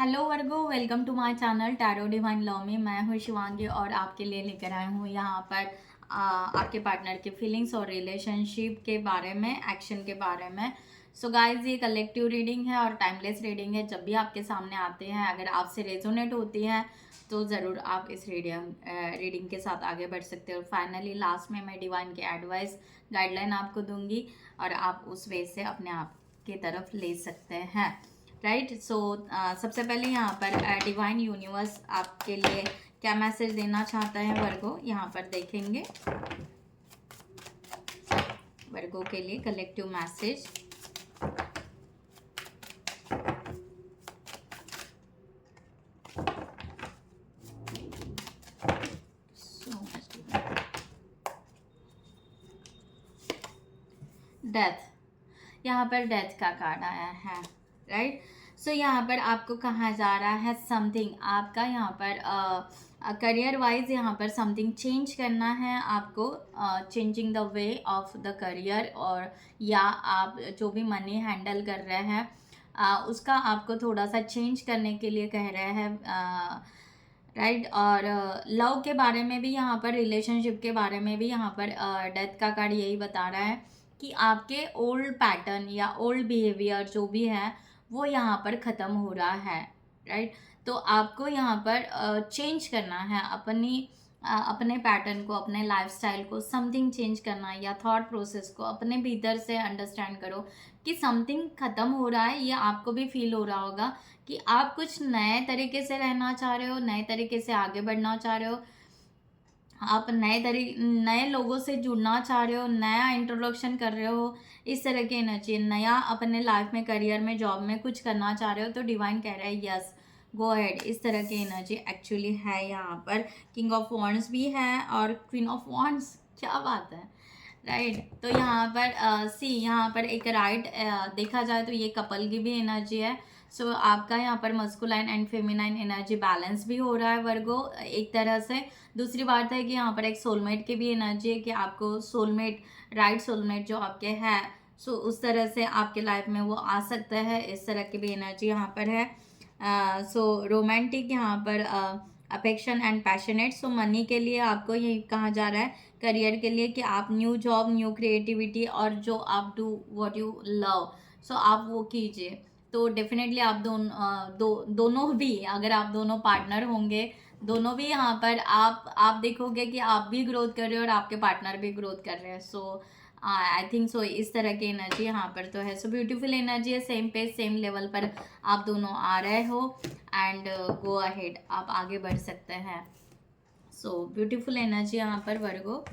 Hello Virgo, welcome to my channel tarot divine love में। मैं हूँ शिवांगी और आपके लिए लेकर आई हूँ यहाँ पर आपके पार्टनर के फीलिंग्स और रिलेशनशिप के बारे में, एक्शन के बारे में। सो गाइज, ये कलेक्टिव रीडिंग है और टाइमलेस रीडिंग है। जब भी आपके सामने आते हैं, अगर आपसे रेजोनेट होती है तो ज़रूर आप इस रीडिंग के साथ आगे बढ़ सकते हो। और फाइनली लास्ट में मैं डिवाइन के एडवाइस गाइडलाइन आपको दूंगी और आप उस वे से अपने आप की तरफ ले सकते हैं। राइट। सो सबसे पहले यहाँ पर डिवाइन यूनिवर्स आपके लिए क्या मैसेज देना चाहता है वर्गो, यहाँ पर देखेंगे। वर्गो के लिए कलेक्टिव मैसेज। डेथ, यहाँ पर डेथ का कार्ड आया है। राइट। सो यहाँ पर आपको कहा जा रहा है समथिंग आपका यहाँ पर करियर वाइज यहाँ पर समथिंग चेंज करना है आपको। Changing the way of the career, और या आप जो भी मनी हैंडल कर रहे हैं उसका आपको थोड़ा सा चेंज करने के लिए कह रहे हैं। राइट। और लव के बारे में भी यहाँ पर, रिलेशनशिप के बारे में भी यहाँ पर डेथ का कार्ड यही बता रहा है कि आपके ओल्ड पैटर्न या ओल्ड बिहेवियर जो भी है वो यहाँ पर ख़त्म हो रहा है। राइट। तो आपको यहाँ पर चेंज करना है अपने पैटर्न को, अपने लाइफस्टाइल को समथिंग चेंज करना है, या थॉट प्रोसेस को अपने भीतर से अंडरस्टैंड करो कि समथिंग ख़त्म हो रहा है। ये आपको भी फील हो रहा होगा कि आप कुछ नए तरीके से रहना चाह रहे हो, नए तरीके से आगे बढ़ना चाह रहे हो, आप नए लोगों से जुड़ना चाह रहे हो, नया इंट्रोडक्शन कर रहे हो, इस तरह की एनर्जी, नया अपने लाइफ में, करियर में, जॉब में कुछ करना चाह रहे हो तो डिवाइन कह रहा है यस गो अहेड। इस तरह की एनर्जी एक्चुअली है यहाँ पर। किंग ऑफ वॉन्ड्स भी है और क्वीन ऑफ वॉन्ड्स, क्या बात है। राइट। तो यहाँ पर यहाँ पर एक देखा जाए तो ये कपल की भी एनर्जी है। सो आपका यहाँ पर masculine and feminine energy balance भी हो रहा है वर्गो एक तरह से। दूसरी बात है कि यहाँ पर एक सोलमेट की भी एनर्जी है कि आपको सोलमेट, राइट सोलमेट जो आपके है, सो उस तरह से आपके लाइफ में वो आ सकता है। इस तरह की भी एनर्जी यहाँ पर है। सो रोमांटिक यहाँ पर affection and passionate. So money के लिए आपको यही कहा जा रहा है, करियर के लिए कि आप न्यू जॉब, न्यू क्रिएटिविटी और जो आप डू व्हाट यू लव, सो आप वो कीजिए। तो डेफिनेटली आप दोनों भी, अगर आप दोनों पार्टनर होंगे, दोनों भी यहाँ पर आप देखोगे कि आप भी ग्रोथ कर रहे हो और आपके पार्टनर भी ग्रोथ कर रहे हैं। सो आई थिंक सो इस तरह की एनर्जी यहाँ पर तो है। सो ब्यूटीफुल एनर्जी है, सेम पेज सेम लेवल पर आप दोनों आ रहे हो एंड गो अहेड, आप आगे बढ़ सकते हैं। सो ब्यूटीफुल एनर्जी यहाँ पर वर्गो।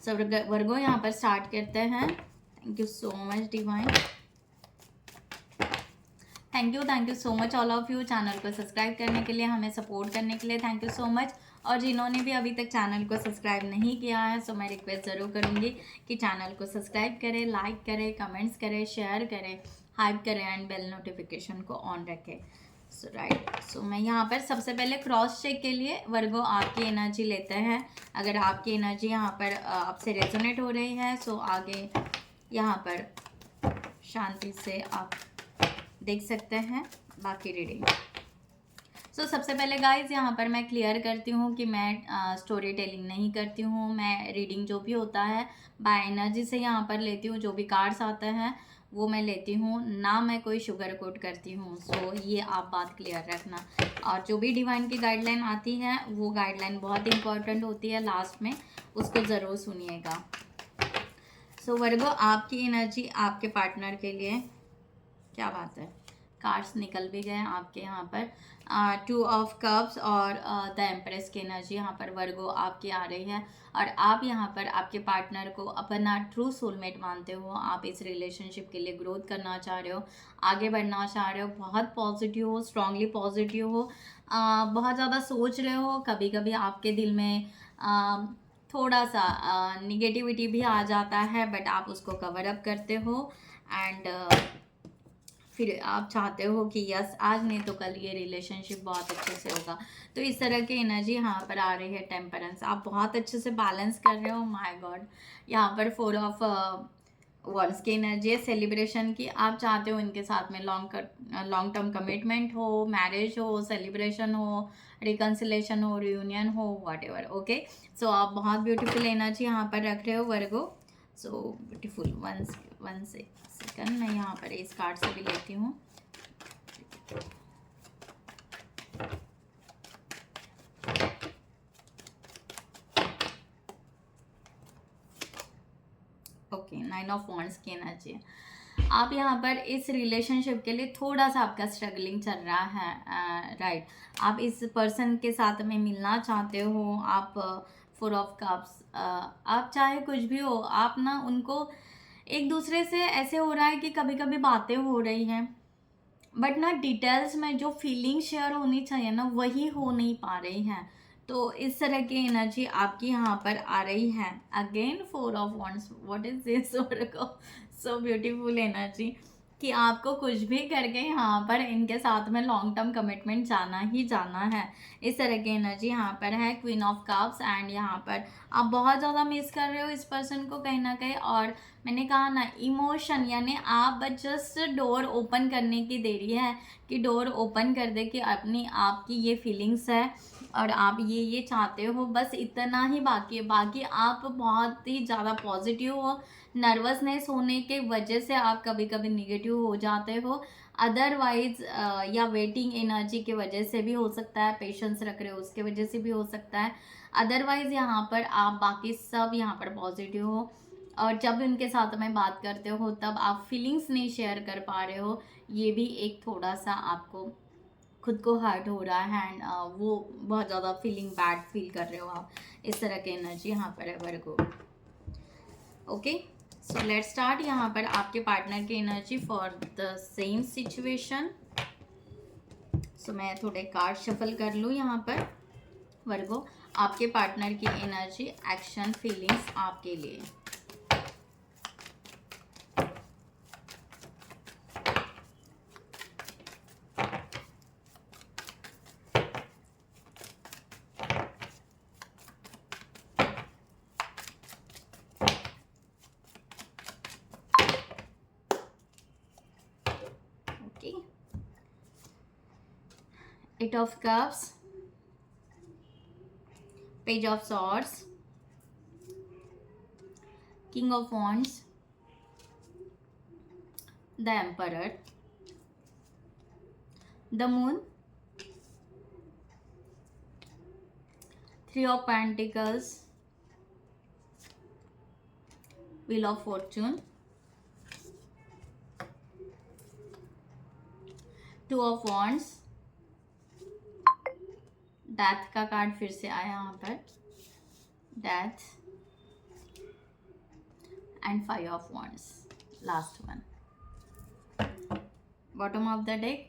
सो वर्गो यहाँ पर स्टार्ट करते हैं। Thank you so much divine. Thank you so much all of you channel को सब्सक्राइब करने के लिए, हमें सपोर्ट करने के लिए। Thank you so much. और जिन्होंने भी अभी तक चैनल को सब्सक्राइब नहीं किया है, सो मैं रिक्वेस्ट ज़रूर करूँगी कि चैनल को सब्सक्राइब करें, लाइक करें, कमेंट्स करें, शेयर करें, हाइप करें एंड बेल नोटिफिकेशन को ऑन रखें। सो राइट। सो मैं यहाँ पर सबसे पहले क्रॉस चेक के लिए वर्गो आपकी एनर्जी लेते हैं। अगर आपकी एनर्जी यहाँ पर आपसे रेजोनेट हो रही है, सो आगे यहाँ पर शांति से आप देख सकते हैं बाकी रीडिंग। सो सबसे पहले गाइज यहाँ पर मैं क्लियर करती हूँ कि मैं स्टोरी टेलिंग नहीं करती हूँ। मैं रीडिंग जो भी होता है बाय एनर्जी से यहाँ पर लेती हूँ। जो भी कार्ड्स आते हैं वो मैं लेती हूँ, ना मैं कोई शुगर कोट करती हूँ। सो ये आप बात क्लियर रखना। और जो भी डिवाइन की गाइडलाइन आती है वो गाइडलाइन बहुत इंपॉर्टेंट होती है, लास्ट में उसको ज़रूर सुनिएगा। सो वर्गो आपकी एनर्जी आपके पार्टनर के लिए, क्या बात है, कार्ड्स निकल भी गए आपके यहाँ पर। 2 ऑफ कप्स और द एम्प्रेस की एनर्जी यहाँ पर वर्गो आपकी आ रही है। और आप यहाँ पर आपके पार्टनर को अपना ट्रू सोलमेट मानते हो। आप इस रिलेशनशिप के लिए ग्रोथ करना चाह रहे हो, आगे बढ़ना चाह रहे हो, बहुत पॉजिटिव हो, स्ट्रांगली पॉजिटिव हो, बहुत ज़्यादा सोच रहे हो। कभी कभी आपके दिल में थोड़ा सा निगेटिविटी भी आ जाता है, बट आप उसको कवर अप करते हो एंड फिर आप चाहते हो कि यस आज नहीं तो कल ये रिलेशनशिप बहुत अच्छे से होगा। तो इस तरह की एनर्जी यहाँ पर आ रही है। टेम्परेंस, आप बहुत अच्छे से बैलेंस कर रहे हो। माय गॉड, यहाँ पर 4 ऑफ वंस की एनर्जी है सेलिब्रेशन की, आप चाहते हो इनके साथ में लॉन्ग टर्म कमिटमेंट हो, मैरिज हो, सेलिब्रेशन हो, रिकन्सिलेशन हो, रियूनियन हो, वॉट एवर। ओके, सो आप बहुत ब्यूटीफुल एनर्जी यहाँ पर रख रहे हो वर्गो, सो ब्यूटीफुल। वन सेकंड, मैं यहाँ पर इस कार्ड से भी लेती हूँ। ओके, 9 ऑफ वॉन्ड्स की एनर्जी है। आप यहाँ पर इस रिलेशनशिप के लिए थोड़ा सा आपका स्ट्रगलिंग चल रहा है, राइट। आप इस पर्सन के साथ में मिलना चाहते हो, आप 4 ऑफ कप्स, आप चाहे कुछ भी हो, आप ना उनको एक दूसरे से ऐसे हो रहा है कि कभी कभी बातें हो रही हैं, बट ना डिटेल्स में जो फीलिंग शेयर होनी चाहिए ना वही हो नहीं पा रही हैं। तो इस तरह की एनर्जी आपकी यहाँ पर आ रही है। Again 4 of wands, what is this, so beautiful energy कि आपको कुछ भी करके यहाँ पर इनके साथ में लॉन्ग टर्म कमिटमेंट जाना ही जाना है। इस तरह की एनर्जी यहाँ पर है। क्वीन ऑफ कप्स, एंड यहाँ पर आप बहुत ज़्यादा मिस कर रहे हो इस पर्सन को कहीं ना कहीं, और मैंने कहा ना इमोशन, यानी आप बस जस्ट डोर ओपन करने की देरी है कि डोर ओपन कर दे कि अपनी आपकी ये फीलिंग्स है और आप ये चाहते हो, बस इतना ही बाकी है। बाकी आप बहुत ही ज़्यादा पॉजिटिव हो, नर्वसनेस होने के वजह से आप कभी कभी निगेटिव हो जाते हो, अदरवाइज या वेटिंग एनर्जी की वजह से भी हो सकता है, पेशेंस रख रहे हो उसके वजह से भी हो सकता है, अदरवाइज यहाँ पर आप बाकी सब यहाँ पर पॉजिटिव हो। और जब उनके साथ में बात करते हो तब आप फीलिंग्स नहीं शेयर कर पा रहे हो, ये भी एक थोड़ा सा आपको खुद को हर्ट हो रहा है, एंड वो बहुत ज़्यादा फीलिंग बैड फील कर रहे हो आप। इस तरह की एनर्जी यहाँ पर है Virgo. Okay, so let's start यहाँ पर आपके पार्टनर की energy for the same situation. So मैं थोड़े कार्ड शफल कर लूँ यहाँ पर वर्गो। आपके पार्टनर की एनर्जी, एक्शन, फीलिंग्स आपके लिए। Eight of Cups, Page of Swords, King of Wands, the Emperor, the Moon, Three of Pentacles, Wheel of Fortune, Two of Wands, death का कार्ड फिर से आया यहाँ पर, death, and 5 of wands, last one. Bottom of the deck,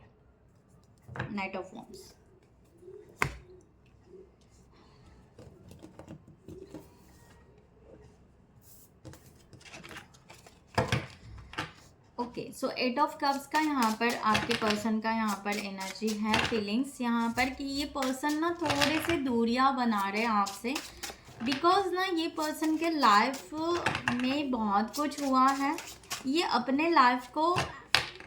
night of wands. Okay, so 8 of cups का यहाँ पर आपके पर्सन का यहाँ पर एनर्जी है, फीलिंग्स यहाँ पर कि ये पर्सन ना थोड़े से दूरियां बना रहे हैं आपसे, बिकॉज ना ये पर्सन के लाइफ में बहुत कुछ हुआ है, ये अपने लाइफ को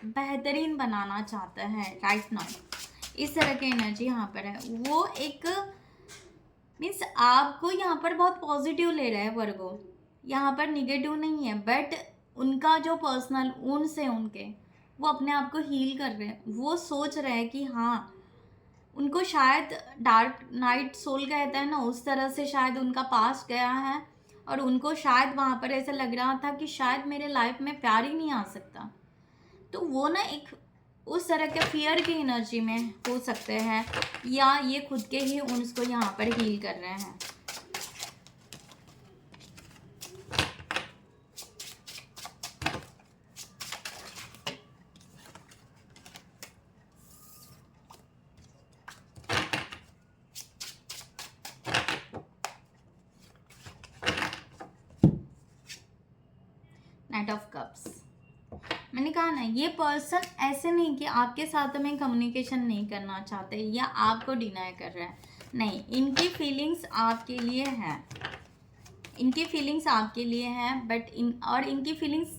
बेहतरीन बनाना चाहता है राइट नाउ। इस तरह की एनर्जी यहाँ पर है। वो एक मीन्स आपको यहाँ पर बहुत पॉजिटिव ले रहा है वर्गो, यहाँ पर निगेटिव नहीं है, बट उनका जो पर्सनल ऊन से उनके वो अपने आप को हील कर रहे हैं। वो सोच रहे हैं कि हाँ उनको शायद डार्क नाइट सोल कहता है ना, उस तरह से शायद उनका पास गया है, और उनको शायद वहाँ पर ऐसा लग रहा था कि शायद मेरे लाइफ में प्यार ही नहीं आ सकता। तो वो ना एक उस तरह के फियर की एनर्जी में हो सकते हैं, या ये खुद के ही उसको यहाँ पर हील कर रहे हैं। नाइट ऑफ कप्स, मैंने कहा ना ये पर्सन ऐसे नहीं कि आपके साथ में कम्युनिकेशन नहीं करना चाहते या आपको डिनाई कर रहे हैं, नहीं, इनकी फीलिंग्स आपके लिए है, इनकी फीलिंग्स आपके लिए हैं, बट इनकी फीलिंग्स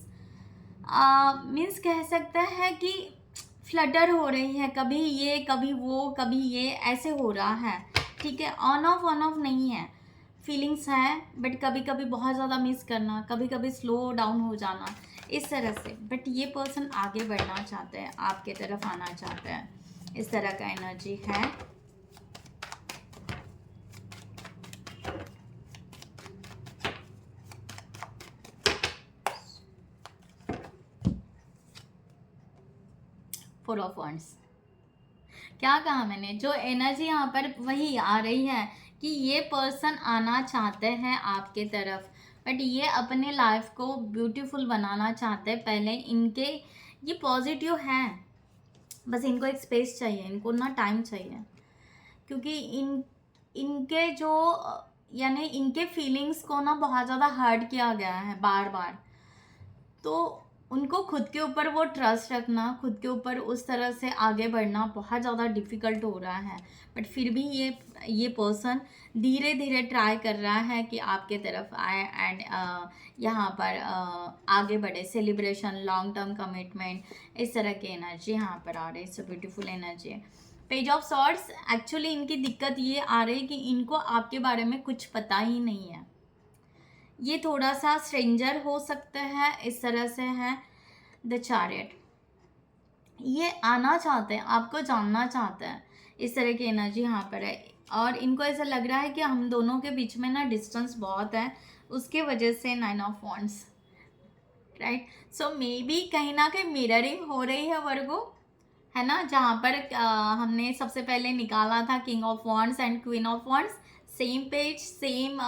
मीन्स कह सकते हैं कि फ्लटर हो रही है, कभी ये कभी वो कभी ये ऐसे हो रहा है, ठीक है। ऑन ऑफ नहीं है, फीलिंग्स है, बट कभी कभी बहुत ज़्यादा मिस करना, कभी कभी स्लो डाउन हो जाना, इस तरह से। बट ये पर्सन आगे बढ़ना चाहते हैं, आपके तरफ आना चाहते हैं, इस तरह का एनर्जी है। फोर ऑफ वंड्स, क्या कहा मैंने, जो एनर्जी यहाँ पर वही आ रही है कि ये पर्सन आना चाहते हैं आपके तरफ, बट ये अपने लाइफ को ब्यूटीफुल बनाना चाहते हैं। पहले इनके ये पॉजिटिव हैं, बस इनको एक स्पेस चाहिए, इनको ना टाइम चाहिए, क्योंकि इनके जो यानी इनके फीलिंग्स को ना बहुत ज़्यादा हर्ट किया गया है बार बार, तो उनको खुद के ऊपर वो ट्रस्ट रखना, खुद के ऊपर उस तरह से आगे बढ़ना बहुत ज़्यादा डिफ़िकल्ट हो रहा है। बट फिर भी ये पर्सन धीरे धीरे ट्राई कर रहा है कि आपके तरफ आए एंड यहाँ पर आगे बढ़े, सेलिब्रेशन, लॉन्ग टर्म कमिटमेंट, इस तरह की एनर्जी यहाँ पर आ रही है। सो ब्यूटीफुल एनर्जी है। पेज ऑफ सॉर्ड्स, एक्चुअली इनकी दिक्कत ये आ रही है कि इनको आपके बारे में कुछ पता ही नहीं है, ये थोड़ा सा स्ट्रेंजर हो सकते हैं, इस तरह से है। द चैरियट, ये आना चाहते हैं, आपको जानना चाहते हैं, इस तरह की एनर्जी यहाँ पर है। और इनको ऐसा लग रहा है कि हम दोनों के बीच में ना डिस्टेंस बहुत है, उसके वजह से 9 of wands, right. So may be कहीं ना कहीं मिररिंग हो रही है वर्गो, है ना, जहाँ पर हमने सबसे पहले निकाला था king of wands and queen of wands, same page, same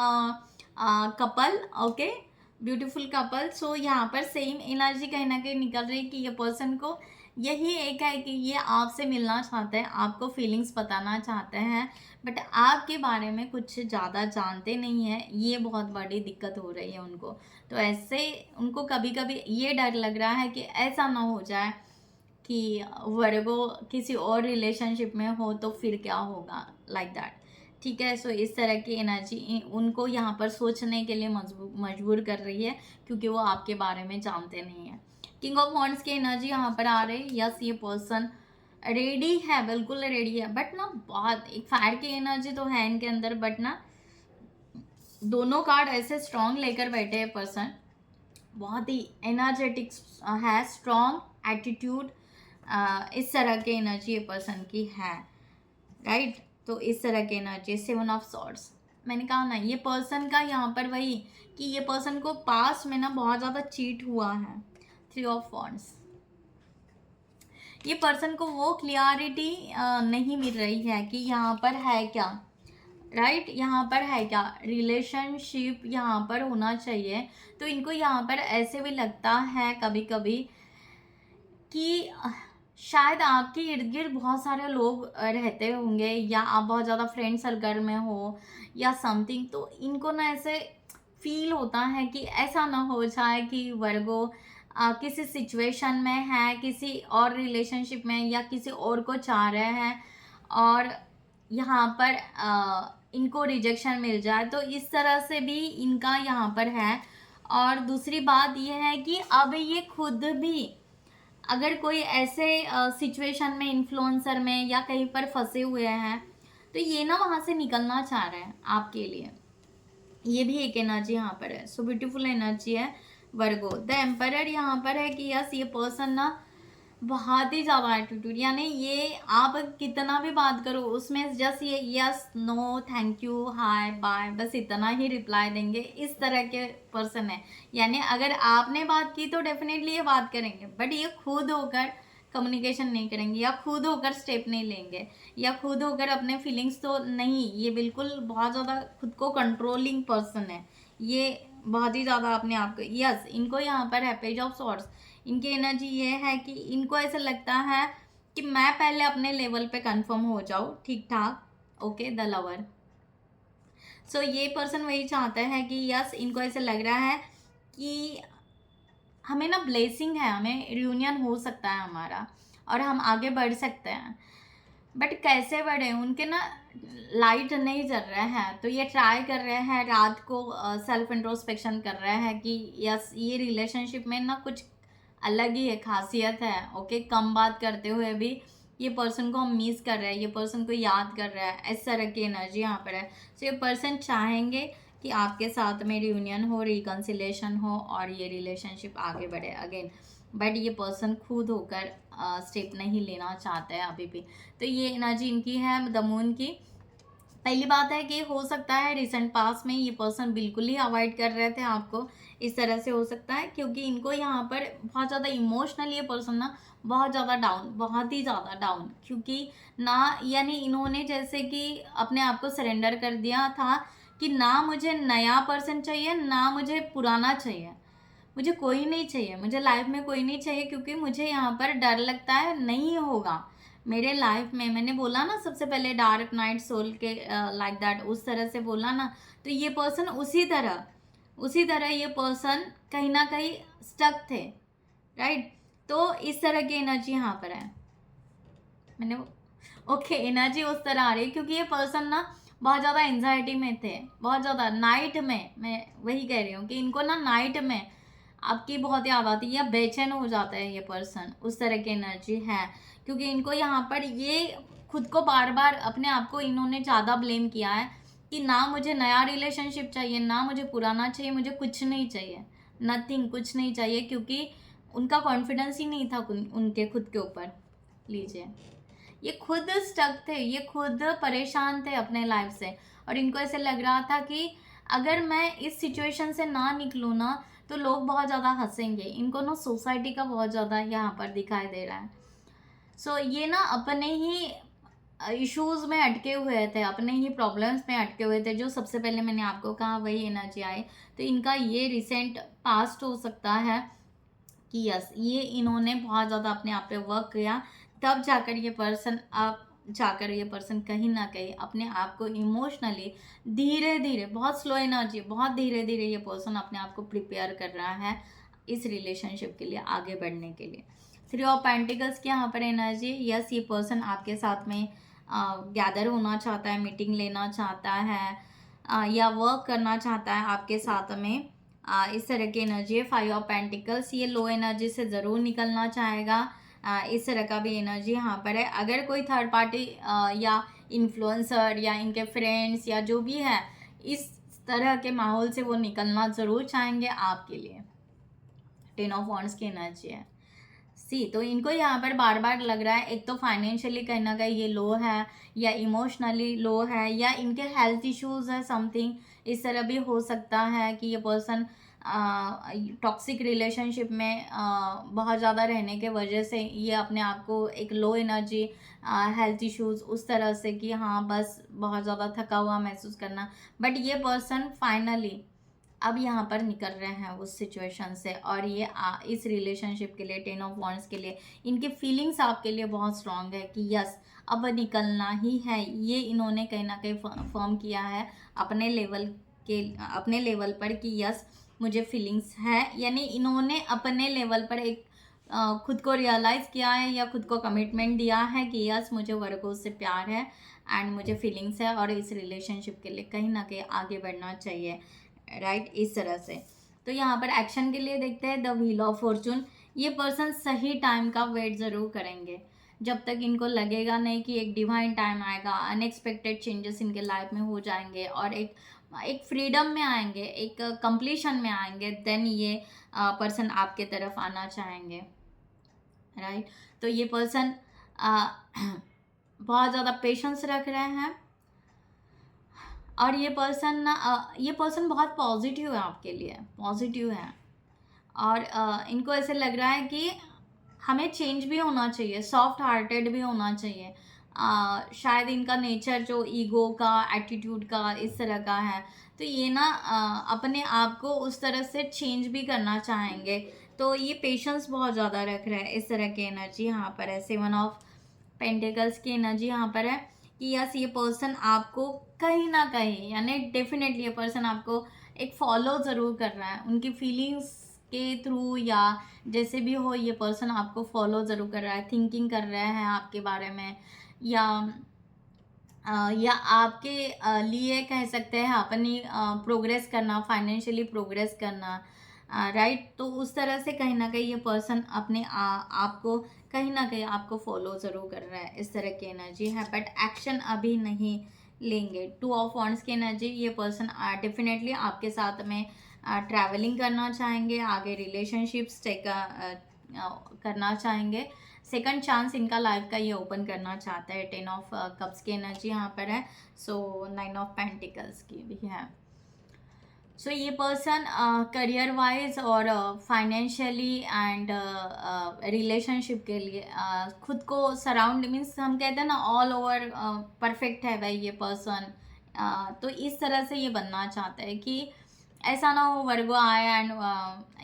couple, okay, beautiful couple. So यहाँ पर सेम एनर्जी कहीं ना कहीं निकल रही है कि ये पर्सन को यही एक है कि ये आपसे मिलना चाहते हैं, आपको फीलिंग्स बताना चाहते हैं, बट आपके बारे में कुछ ज़्यादा जानते नहीं हैं, ये बहुत बड़ी दिक्कत हो रही है उनको। तो ऐसे उनको कभी कभी ये डर लग रहा है कि ऐसा ना हो जाए कि वर्गो किसी और रिलेशनशिप में हो तो फिर क्या होगा, लाइक दैट, ठीक है। सो इस तरह की एनर्जी उनको यहाँ पर सोचने के लिए मजबूर कर रही है, क्योंकि वो आपके बारे में जानते नहीं है। किंग ऑफ वॉन्ड्स की एनर्जी यहाँ पर आ रही है। यस, ये पर्सन रेडी है, बिल्कुल रेडी है, बट ना बहुत एक फायर की एनर्जी तो है इनके अंदर, बट ना दोनों कार्ड ऐसे स्ट्रॉन्ग लेकर बैठे हैं पर्सन, बहुत ही एनर्जेटिक है, स्ट्रॉन्ग एटीट्यूड, इस तरह की एनर्जी ये पर्सन की है, राइट। तो इस तरह की एनर्जी। 7 ऑफ सॉर्ड्स, मैंने कहा ना ये पर्सन का यहाँ पर वही कि ये पर्सन को पास्ट में ना बहुत ज़्यादा चीट हुआ है। 3 ऑफ वॉन्ड्स, ये पर्सन को वो क्लियरिटी नहीं मिल रही है कि यहाँ पर है क्या, राइट, यहाँ पर है क्या, रिलेशनशिप यहाँ पर होना चाहिए। तो इनको यहाँ पर ऐसे भी लगता है कभी कभी कि शायद आपके इर्द गिर्द बहुत सारे लोग रहते होंगे, या आप बहुत ज़्यादा फ्रेंड सर्कल में हो या समथिंग, तो इनको ना ऐसे फील होता है कि ऐसा ना हो जाए कि वर्गो किसी सिचुएशन में है, किसी और रिलेशनशिप में, या किसी और को चाह रहे हैं और यहाँ पर इनको रिजेक्शन मिल जाए, तो इस तरह से भी इनका यहाँ पर है। और दूसरी बात यह है कि अब ये खुद भी अगर कोई ऐसे सिचुएशन में, इन्फ्लुएंसर में या कहीं पर फंसे हुए हैं, तो ये ना वहाँ से निकलना चाह रहे हैं आपके लिए, ये भी एक एनर्जी यहाँ पर है। सो ब्यूटीफुल एनर्जी है वर्गो। द एम्परर यहाँ पर है कि यस, ये पर्सन ना बहुत ही ज़्यादा एटीट्यूड, यानी ये आप कितना भी बात करो उसमें जस्ट ये yes, no, thank you, hi, bye, बस इतना ही रिप्लाई देंगे, इस तरह के पर्सन है। यानी अगर आपने बात की तो डेफिनेटली ये बात करेंगे, बट ये खुद होकर कम्युनिकेशन नहीं करेंगे, या खुद होकर स्टेप नहीं लेंगे, या खुद होकर अपने फीलिंग्स तो नहीं, ये बिल्कुल बहुत ज़्यादा खुद को कंट्रोलिंग पर्सन है, ये बहुत ही ज़्यादा अपने आप को। यस, इनको यहाँ पर है पेज ऑफ सॉर्ड्स, इनकी एनर्जी ये है कि इनको ऐसा लगता है कि मैं पहले अपने लेवल पे कंफर्म हो जाऊँ, ठीक ठाक, ओके। द लवर, सो ये पर्सन वही चाहता है कि यस, इनको ऐसा लग रहा है कि हमें ना ब्लेसिंग है, हमें रियूनियन हो सकता है हमारा और हम आगे बढ़ सकते हैं, बट कैसे बढ़े, उनके ना लाइट नहीं जल रहे हैं, तो ये ट्राई कर रहे हैं, रात को सेल्फ इंट्रोस्पेक्शन कर रहे हैं कि यस, ये रिलेशनशिप में ना कुछ अलग ही है, खासियत है। ओके, कम बात करते हुए भी ये पर्सन को हम मिस कर रहे हैं, ये पर्सन को याद कर रहा है, इस तरह की एनर्जी यहाँ पर है। तो ये पर्सन चाहेंगे कि आपके साथ में रियूनियन हो, रिकन्सिलेशन हो और ये रिलेशनशिप आगे बढ़े अगेन, बट ये पर्सन खुद होकर स्टेप नहीं लेना चाहते हैं अभी भी। तो ये एनर्जी इनकी है द मून की। पहली बात है कि हो सकता है रिसेंट पास में ये पर्सन बिल्कुल ही अवॉइड कर रहे थे आपको, इस तरह से हो सकता है, क्योंकि इनको यहाँ पर बहुत ज़्यादा इमोशनल ये पर्सन ना बहुत ज़्यादा डाउन, बहुत ही ज़्यादा डाउन, क्योंकि ना यानी इन्होंने जैसे कि अपने आप को सरेंडर कर दिया था कि ना मुझे नया पर्सन चाहिए, ना मुझे पुराना चाहिए, मुझे कोई नहीं चाहिए, मुझे लाइफ में कोई नहीं चाहिए, क्योंकि मुझे यहाँ पर डर लगता है नहीं होगा मेरे लाइफ में। मैंने बोला ना सबसे पहले डार्क नाइट सोल के लाइक दैट, उस तरह से बोला ना। तो ये पर्सन उसी तरह ये पर्सन कहीं ना कहीं स्टक थे, राइट। तो इस तरह की एनर्जी यहाँ पर है। मैंने ओके एनर्जी उस तरह आ रही है क्योंकि ये पर्सन ना बहुत ज़्यादा एंजाइटी में थे, बहुत ज़्यादा नाइट में, मैं वही कह रही हूँ कि इनको ना नाइट में आपकी बहुत याद आती है या बेचैन हो जाता है ये पर्सन, उस तरह की एनर्जी है। क्योंकि इनको यहाँ पर ये खुद को बार बार अपने आप को इन्होंने ज़्यादा ब्लेम किया है कि ना मुझे नया रिलेशनशिप चाहिए, ना मुझे पुराना चाहिए, मुझे कुछ नहीं चाहिए, नथिंग, कुछ नहीं चाहिए, क्योंकि उनका कॉन्फिडेंस ही नहीं था उनके खुद के ऊपर। लीजिए, ये खुद स्टक थे, ये खुद परेशान थे अपने लाइफ से, और इनको ऐसे लग रहा था कि अगर मैं इस सिचुएशन से ना निकलूँ ना तो लोग बहुत ज़्यादा हंसेंगे। इनको ना सोसाइटी का बहुत ज़्यादा यहाँ पर दिखाई दे रहा है। सो ये ना अपने ही इश्यूज में अटके हुए थे, अपने ही प्रॉब्लम्स में अटके हुए थे, जो सबसे पहले मैंने आपको कहा वही एनर्जी आई। तो इनका ये रिसेंट पास्ट हो सकता है कि यस, ये इन्होंने बहुत ज़्यादा अपने आप पे वर्क किया, तब जाकर ये पर्सन कहीं ना कहीं अपने आप को इमोशनली धीरे धीरे, बहुत स्लो एनर्जी, बहुत धीरे धीरे ये पर्सन अपने आप को प्रिपेयर कर रहा है इस रिलेशनशिप के लिए, आगे बढ़ने के लिए। 3 ऑफ पेंटिकल्स की यहाँ पर एनर्जी, यस ये पर्सन आपके साथ में गैदर होना चाहता है, मीटिंग लेना चाहता है, या वर्क करना चाहता है आपके साथ में, इस तरह की एनर्जी है। 5 ऑफ पेंटिकल्स, ये लो एनर्जी से ज़रूर निकलना चाहेगा, इस तरह का भी एनर्जी यहाँ पर है। अगर कोई थर्ड पार्टी या इन्फ्लुएंसर या इनके फ्रेंड्स या जो भी है, इस तरह के माहौल से वो निकलना ज़रूर चाहेंगे आपके लिए। 10 ऑफ वॉन्ड्स की एनर्जी है। तो इनको यहाँ पर बार बार लग रहा है, एक तो फाइनेंशियली कहीं ना कहीं ये लो है, या इमोशनली लो है, या इनके हेल्थ इश्यूज है समथिंग, इस तरह भी हो सकता है कि ये पर्सन टॉक्सिक रिलेशनशिप में बहुत ज़्यादा रहने के वजह से ये अपने आप को एक लो एनर्जी, हेल्थ इश्यूज उस तरह से कि हाँ बस बहुत ज़्यादा थका हुआ महसूस करना। बट ये पर्सन फाइनली अब यहाँ पर निकल रहे हैं उस सिचुएशन से, और ये इस रिलेशनशिप के लिए, 10 ऑफ वॉन्ड्स के लिए, इनकी फीलिंग्स आपके लिए बहुत स्ट्रांग है कि यस अब निकलना ही है। ये इन्होंने कहीं ना कहीं फर्म किया है अपने लेवल पर कि यस मुझे फीलिंग्स है, यानी इन्होंने अपने लेवल पर एक खुद को रियलाइज़ किया है या खुद को कमिटमेंट दिया है कि यस मुझे वर्गो से प्यार है एंड मुझे फीलिंग्स है, और इस रिलेशनशिप के लिए कहीं ना कहीं आगे बढ़ना चाहिए, राइट, इस तरह से। तो यहाँ पर एक्शन के लिए देखते हैं द व्हील ऑफ फॉर्चून। ये पर्सन सही टाइम का वेट ज़रूर करेंगे, जब तक इनको लगेगा नहीं कि एक डिवाइन टाइम आएगा, अनएक्सपेक्टेड चेंजेस इनके लाइफ में हो जाएंगे और एक फ्रीडम में आएंगे, एक कंप्लीशन में आएंगे, देन ये पर्सन आपके तरफ आना चाहेंगे, राइट। तो ये पर्सन बहुत ज़्यादा पेशेंस रख रहे हैं, और ये पर्सन बहुत पॉजिटिव है आपके लिए, पॉजिटिव है, और इनको ऐसे लग रहा है कि हमें चेंज भी होना चाहिए, सॉफ्ट हार्टेड भी होना चाहिए। शायद इनका नेचर जो ईगो का, एटीट्यूड का, इस तरह का है, तो ये ना अपने आप को उस तरह से चेंज भी करना चाहेंगे। तो ये पेशेंस बहुत ज़्यादा रख रहा है, इस तरह की एनर्जी यहाँ पर है। 7 ऑफ पेंटिकल्स की एनर्जी यहाँ पर है कि यस ये पर्सन आपको कहीं ना कहीं, यानी डेफिनेटली ये पर्सन आपको एक फॉलो ज़रूर कर रहा है, उनकी फीलिंग्स के थ्रू या जैसे भी हो, ये पर्सन आपको फॉलो ज़रूर कर रहा है, थिंकिंग कर रहे हैं आपके बारे में, या आपके लिए कह सकते हैं अपनी प्रोग्रेस करना, फाइनेंशियली प्रोग्रेस करना, राइट। तो उस तरह से कहीं ना कहीं ये पर्सन अपने आपको कहीं ना कहीं आपको फॉलो ज़रूर कर रहा है, इस तरह की एनर्जी है, बट एक्शन अभी नहीं लेंगे। टू ऑफ वॉन्ड्स की एनर्जी, ये पर्सन डेफिनेटली आपके साथ में ट्रैवलिंग करना चाहेंगे, आगे रिलेशनशिप्स करना चाहेंगे, सेकंड चांस इनका लाइफ का ये ओपन करना चाहता है। 10 ऑफ कप्स की एनर्जी यहाँ पर है, सो 9 ऑफ पेंटिकल्स की भी है। सो ये पर्सन करियर वाइज और फाइनेंशियली एंड रिलेशनशिप के लिए खुद को सराउंड, मीन्स हम कहते हैं ना ऑल ओवर परफेक्ट है भाई ये पर्सन। तो इस तरह से ये बनना चाहता है कि ऐसा ना हो वर्गो आए एंड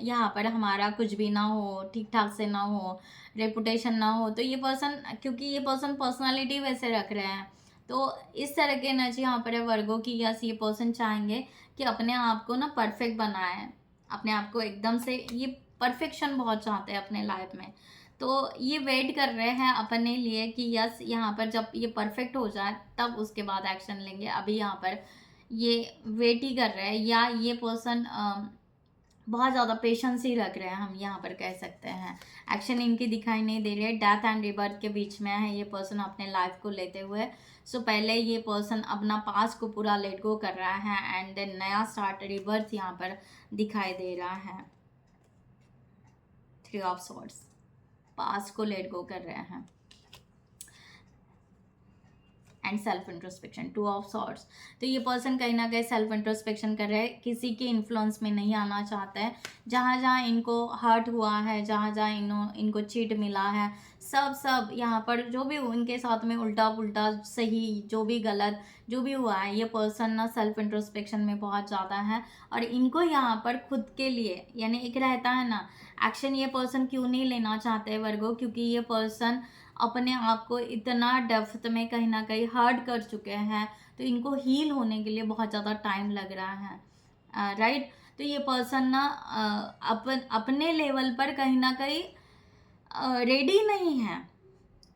यहाँ पर हमारा कुछ भी ना हो, ठीक ठाक से ना हो, रेपुटेशन ना हो। तो ये पर्सन, क्योंकि ये पर्सन पर्सनालिटी वैसे रख रहे हैं, तो इस तरह की एनर्जी यहाँ पर है वर्गो की। यस, ये पर्सन चाहेंगे कि अपने आप को ना परफेक्ट बनाए, अपने आप को एकदम से, ये परफेक्शन बहुत चाहते हैं अपने लाइफ में। तो ये वेट कर रहे हैं अपने लिए कि यस यहाँ पर जब ये परफेक्ट हो जाए तब उसके बाद एक्शन लेंगे। अभी यहाँ पर ये वेट ही कर रहे हैं, या ये पर्सन बहुत ज़्यादा पेशेंस ही रख रहे हैं, हम यहाँ पर कह सकते हैं। एक्शन इनकी दिखाई नहीं दे रही है, डेथ एंड रिबर्थ के बीच में है ये पर्सन अपने लाइफ को लेते हुए। सो पहले ये पर्सन अपना पास्ट को पूरा लेट गो कर रहा है एंड देन नया स्टार्ट, रिबर्थ यहाँ पर दिखाई दे रहा है। 3 ऑफ सॉर्ड्स, पास्ट को लेट गो कर रहे हैं and self introspection, 2 of swords. तो ये पर्सन कहीं ना कहीं सेल्फ इंट्रोस्पेक्शन कर रहे हैं, किसी के इन्फ्लुएंस में नहीं आना चाहता है। जहाँ जहाँ इनको हर्ट हुआ है, जहाँ जहाँ इनको चीट मिला है, सब यहाँ पर जो भी इनके साथ में उल्टा पुल्टा सही, जो भी गलत जो भी हुआ है, ये पर्सन ना सेल्फ इंट्रोस्पेक्शन में बहुत ज़्यादा है। और इनको यहाँ पर खुद के लिए, यानी एक रहता है ना एक्शन, ये पर्सन क्यों नहीं लेना चाहते वर्गो, क्योंकि ये पर्सन अपने आप को इतना डेप्थ में कहीं ना कहीं हर्ट कर चुके हैं, तो इनको हील होने के लिए बहुत ज़्यादा टाइम लग रहा है। राइट। तो ये पर्सन ना अपने लेवल पर कहीं ना कहीं रेडी नहीं है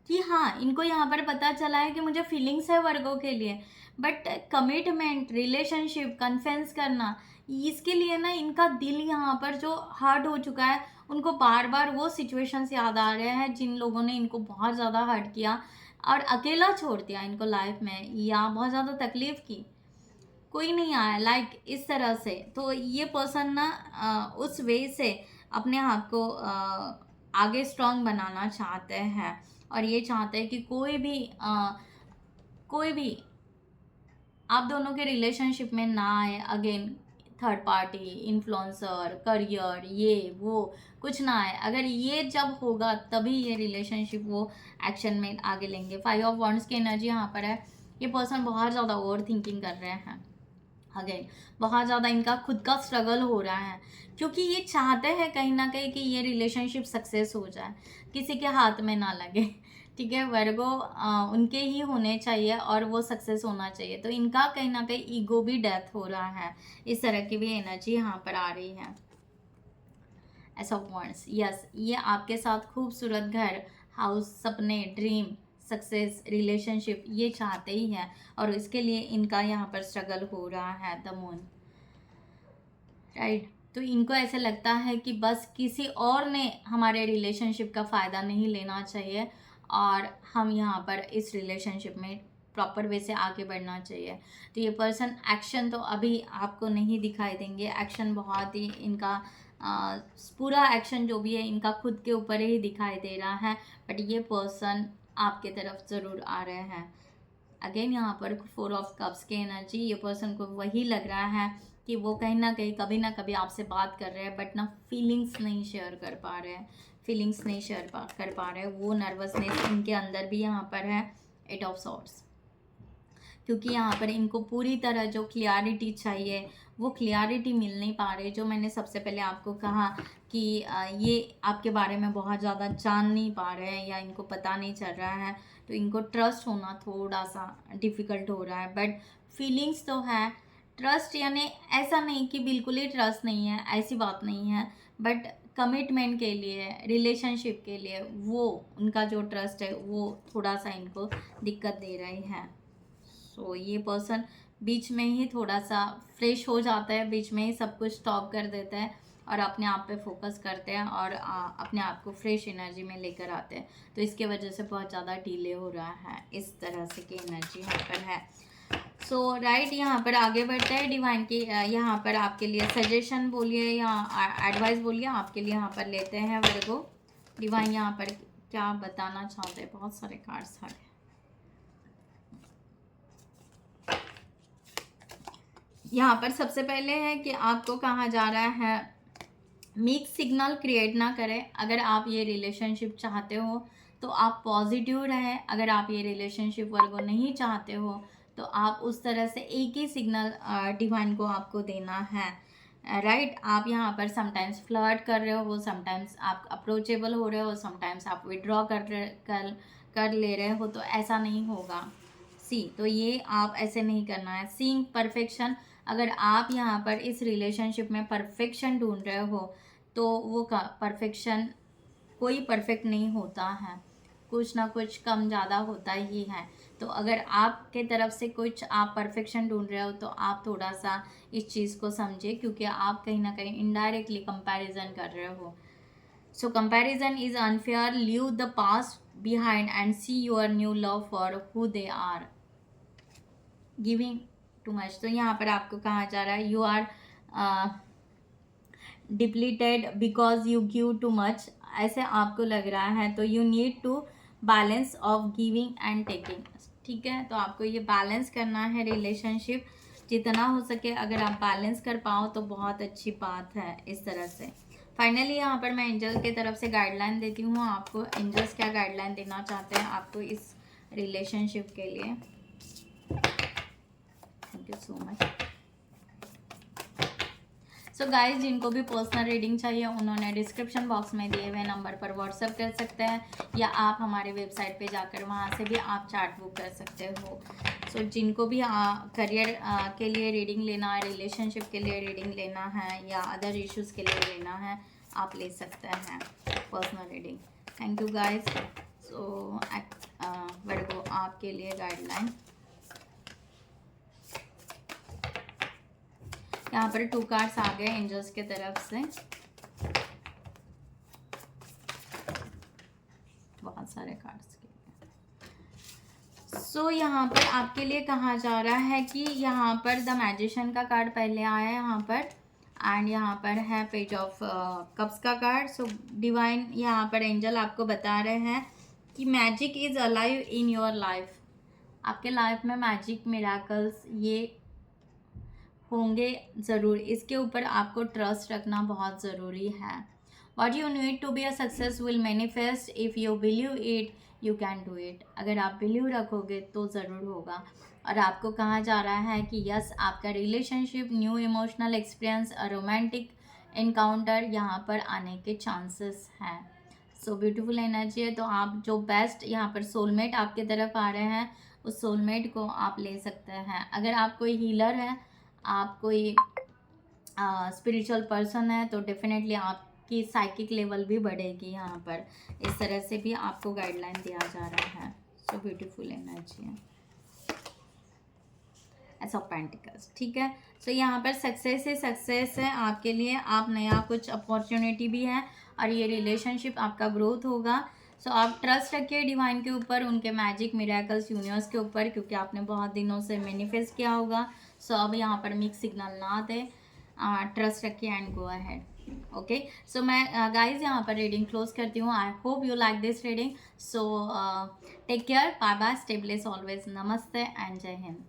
कि हाँ, इनको यहाँ पर पता चला है कि मुझे फीलिंग्स है वर्गों के लिए, बट कमिटमेंट, रिलेशनशिप, कन्फेंस करना, इसके लिए ना इनका दिल यहाँ पर जो हर्ट हो चुका है, उनको बार बार वो सिचुएशंस याद आ रहे हैं जिन लोगों ने इनको बहुत ज़्यादा हर्ट किया और अकेला छोड़ दिया इनको लाइफ में, या बहुत ज़्यादा तकलीफ़ की, कोई नहीं आया, लाइक इस तरह से। तो ये पर्सन ना उस वे से अपने आप को आगे स्ट्रांग बनाना चाहते हैं, और ये चाहते हैं कि कोई भी आप दोनों के रिलेशनशिप में ना आए again, third party, influencer, career, ये वो कुछ ना आए। अगर ये जब होगा तभी ये रिलेशनशिप वो एक्शन में आगे लेंगे। 5 ऑफ वॉन्ड्स की एनर्जी यहाँ पर है। ये पर्सन बहुत ज़्यादा ओवर थिंकिंग कर रहे हैं, अगेन बहुत ज़्यादा इनका खुद का स्ट्रगल हो रहा है, क्योंकि ये चाहते हैं कहीं ना कहीं कि ये रिलेशनशिप सक्सेस हो जाए, किसी के हाथ में ना लगे। ठीक है वर्गो, उनके ही होने चाहिए और वो सक्सेस होना चाहिए। तो इनका कहीं ना कहीं ईगो भी डेथ हो रहा है, इस तरह की भी एनर्जी यहाँ पर आ रही है। एस ऑफ वॉन्ड्स, यस, ये आपके साथ खूबसूरत घर, हाउस, सपने, ड्रीम, सक्सेस, रिलेशनशिप ये चाहते ही हैं, और इसके लिए इनका यहाँ पर स्ट्रगल हो रहा है। The moon, right. तो इनको ऐसे लगता है कि बस किसी और ने हमारे रिलेशनशिप का फ़ायदा नहीं लेना चाहिए, और हम यहाँ पर इस रिलेशनशिप में प्रॉपर वे से आगे बढ़ना चाहिए। तो ये पर्सन एक्शन तो अभी आपको नहीं दिखाई देंगे, एक्शन बहुत ही इनका पूरा एक्शन जो भी है इनका खुद के ऊपर ही दिखाई दे रहा है, बट ये पर्सन आपके तरफ ज़रूर आ रहे हैं। अगेन यहाँ पर 4 ऑफ कप्स की एनर्जी, ये पर्सन को वही लग रहा है कि वो कहीं ना कहीं कभी ना कभी आपसे बात कर रहे हैं, बट ना फीलिंग्स नहीं शेयर कर पा रहे हैं, फीलिंग्स नहीं शेयर कर पा रहे हैं। वो नर्वसनेस इनके अंदर भी यहाँ पर है। 8 ऑफ सॉर्ड्स, क्योंकि यहाँ पर इनको पूरी तरह जो क्लियरिटी चाहिए वो क्लियरिटी मिल नहीं पा रही। जो मैंने सबसे पहले आपको कहा कि ये आपके बारे में बहुत ज़्यादा जान नहीं पा रहे हैं, या इनको पता नहीं चल रहा है, तो इनको ट्रस्ट होना थोड़ा सा डिफ़िकल्ट हो रहा है। बट फीलिंग्स तो है, ट्रस्ट यानी ऐसा नहीं कि बिल्कुल ही ट्रस्ट नहीं है, ऐसी बात नहीं है, बट कमिटमेंट के लिए, रिलेशनशिप के लिए वो उनका जो ट्रस्ट है वो थोड़ा सा इनको दिक्कत दे रही है। सो ये पर्सन बीच में ही थोड़ा सा फ्रेश हो जाता है, बीच में ही सब कुछ स्टॉप कर देता है, और अपने आप पे फोकस करते हैं और अपने आप को फ्रेश एनर्जी में लेकर आते हैं। तो इसके वजह से बहुत ज़्यादा डिले हो रहा है, इस तरह से की एनर्जी यहाँ पर है। सो राइट, यहाँ पर आगे बढ़ते हैं। डिवाइन की यहाँ पर आपके लिए सजेशन बोलिए या एडवाइस बोलिए, आपके लिए यहाँ पर लेते हैं वर्गो। डिवाइन यहाँ पर क्या बताना चाहते हैं, बहुत सारे कार्ड्स आ गए। यहाँ पर सबसे पहले है कि आपको कहा जा रहा है मिक्स सिग्नल क्रिएट ना करें। अगर आप ये रिलेशनशिप चाहते हो तो आप पॉजिटिव रहें। अगर आप ये रिलेशनशिप वर्गो नहीं चाहते हो तो आप उस तरह से एक ही सिग्नल डिवाइन को आपको देना है, राइट। आप यहाँ पर समटाइम्स फ्लर्ट कर रहे हो, समटाइम्स आप अप्रोचेबल हो रहे हो, समटाइम्स आप विड्रॉ कर ले रहे हो, तो ऐसा नहीं होगा। तो ये आप ऐसे नहीं करना है। सीइंग परफेक्शन, अगर आप यहाँ पर इस रिलेशनशिप में परफेक्शन ढूंढ रहे हो तो वो परफेक्शन कोई परफेक्ट नहीं होता है, कुछ ना कुछ कम ज़्यादा होता ही है। तो अगर आपके तरफ से कुछ आप परफेक्शन ढूंढ रहे हो तो आप थोड़ा सा इस चीज़ को समझिए, क्योंकि आप कहीं ना कहीं इनडायरेक्टली कंपैरिजन कर रहे हो। So comparison is unfair, leave the past behind and see your new love for who they are, giving too much. तो यहाँ पर आपको कहा जा रहा है you are depleted because you give too much, ऐसे आपको लग रहा है। तो you need to balance of giving and taking, ठीक है। तो आपको ये बैलेंस करना है रिलेशनशिप, जितना हो सके अगर आप बैलेंस कर पाओ तो बहुत अच्छी बात है, इस तरह से। फाइनली यहाँ पर मैं एंजल की तरफ से गाइडलाइन देती हूँ आपको। एंजल्स क्या गाइडलाइन देना चाहते हैं आपको इस रिलेशनशिप के लिए। Thank you so much. So guys, जिनको भी पर्सनल रीडिंग चाहिए उन्होंने डिस्क्रिप्शन बॉक्स में दिए हुए नंबर पर व्हाट्सएप कर सकते हैं, या आप हमारे वेबसाइट पे जाकर वहाँ से भी आप चार्ट बुक कर सकते हो। सो जिनको भी करियर के लिए रीडिंग लेना है, रिलेशनशिप के लिए रीडिंग लेना है, या अदर इश्यूज़ के लिए लेना है, आप ले सकते हैं personal reading. Thank you guys. So Virgo आपके लिए गाइडलाइन यहाँ पर 2 कार्ड्स आ गए एंजल्स के तरफ से, बहुत सारे कार्ड्स के। सो यहाँ पर आपके लिए कहा जा रहा है कि यहाँ पर द मैजिशियन का कार्ड पहले आया है यहाँ पर, एंड यहाँ पर है पेज ऑफ कप्स का कार्ड। सो डिवाइन यहाँ पर एंजल आपको बता रहे हैं कि magic is alive in your life. आपके लाइफ में मैजिक मिराकल्स ये होंगे ज़रूर, इसके ऊपर आपको ट्रस्ट रखना बहुत ज़रूरी है। What you need to be a success will manifest, if you believe it you can do it. अगर आप बिलीव रखोगे तो ज़रूर होगा। और आपको कहा जा रहा है कि यस, आपका relationship, new emotional experience, romantic encounter यहाँ पर आने के चांसेस हैं। सो ब्यूटीफुल एनर्जी है। तो आप जो बेस्ट यहाँ पर सोलमेट आपके तरफ आ रहे हैं, उस सोलमेट को आप ले सकते हैं। अगर आप कोई हीलर है, आप कोई स्पिरिचुअल पर्सन है, तो डेफिनेटली आपकी साइकिक लेवल भी बढ़ेगी यहाँ पर। इस तरह से भी आपको गाइडलाइन दिया जा रहा है। सो ब्यूटीफुल एनर्जी है, एस ऑफ पेंटिकल्स, ठीक है। सो यहाँ पर सक्सेस है आपके लिए। आप नया कुछ अपॉर्चुनिटी भी है और ये रिलेशनशिप आपका ग्रोथ होगा। सो आप ट्रस्ट रखिए डिवाइन के ऊपर, उनके मैजिक मिरेकल्स यूनिवर्स के ऊपर, क्योंकि आपने बहुत दिनों से मैनिफेस्ट किया होगा। सो अब यहाँ पर मिक्स सिग्नल ना दे, ट्रस्ट रखिए and go ahead. Okay, so मैं गाइज यहाँ पर रीडिंग क्लोज करती हूँ। I hope you like this reading. So take care, bye bye, stay blessed always. नमस्ते एंड जय हिंद।